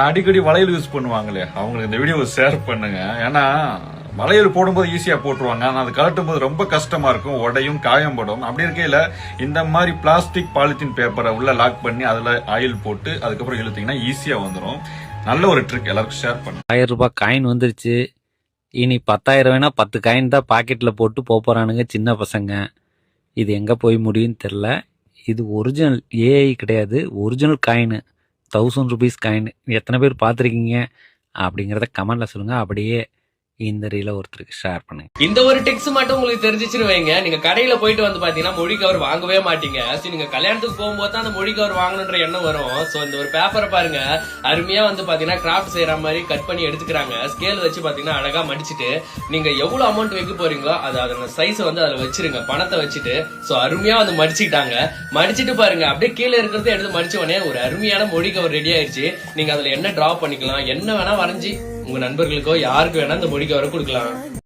அடிக்கடி வளையல் யூஸ் பண்ணுவாங்களே அவங்களுக்கு இந்த வீடியோவை ஷேர் பண்ணுங்க. ஏன்னா வளையல் போடும்போது ஈஸியா போட்டுருவாங்க, ஆனா அது கலட்டும் போது ரொம்ப கஷ்டமா இருக்கும், உடையும் காயம் படும். அப்படி இருக்கையில இந்த மாதிரி பிளாஸ்டிக் பாலித்தீன் பேப்பரை உள்ள லாக் பண்ணி அதுல ஆயில் போட்டு அதுக்கப்புறம் இழுத்தீங்கன்னா ஈஸியா வந்துடும். நல்ல ஒரு ட்ரிக், எல்லாருக்கும் ஷேர் பண்ணுங்க. 1000 ரூபாய் காயின் வந்துருச்சு. இனி 10,000 வேணா 10 காயின் தான் பாக்கெட்ல போட்டு போறானுங்க சின்ன பசங்க. இது எங்க போய் முடியும்னு தெரியல. இது ஒரிஜினல் ஏஐ கிடையாது, ஒரிஜினல் காயின், 1000 ருபீஸ் காயின். எத்தனை பேர் பார்த்துருக்கீங்க அப்படிங்கிறத கமெண்ட்ல சொல்லுங்க. அப்படியே இந்த ரீல ஒருத்தருக்கு ஷேர் பண்ணுங்க. இந்த ஒரு டிப்ஸ் மட்டும் உங்களுக்கு தெரிஞ்சிச்சுன்னு வைங்க, நீங்க கடையில போயிட்டு வந்து பாத்தீங்கன்னா மொழி கவர் வாங்கவே மாட்டீங்க. சோ நீங்க கல்யாணத்துக்கு போகும்போது தான் அந்த மொழி கவர் வாங்கணுன்ற எண்ணம் வரும். சோ இந்த ஒரு பேப்பரை பாருங்க, அருமையா வந்து பாத்தீங்கன்னா கிராஃப்ட் செய்யற மாதிரி கட் பண்ணி எடுத்துக்கிறாங்க. ஸ்கேல் வச்சு பாத்தீங்கன்னா அழகா மடிச்சிட்டு நீங்க எவ்வளவு அமௌண்ட் வைக்க போறீங்களோ அதோட சைஸ் வந்து அதுல வச்சிருங்க, பணத்தை வச்சுட்டு. சோ அருமையா வந்து மடிச்சுக்கிட்டாங்க. மடிச்சிட்டு பாருங்க, அப்படியே கீழே இருக்கிறத எடுத்து மடிச்ச உடனே ஒரு அருமையான மொழி கவர் ரெடி ஆயிடுச்சு. நீங்க அதுல என்ன டிரா பண்ணிக்கலாம், என்ன வேணா வரைஞ்சி உங்க நண்பர்களுக்கோ யாருக்கு வேணா இந்த மொழி கவரை கொடுக்கலாம்.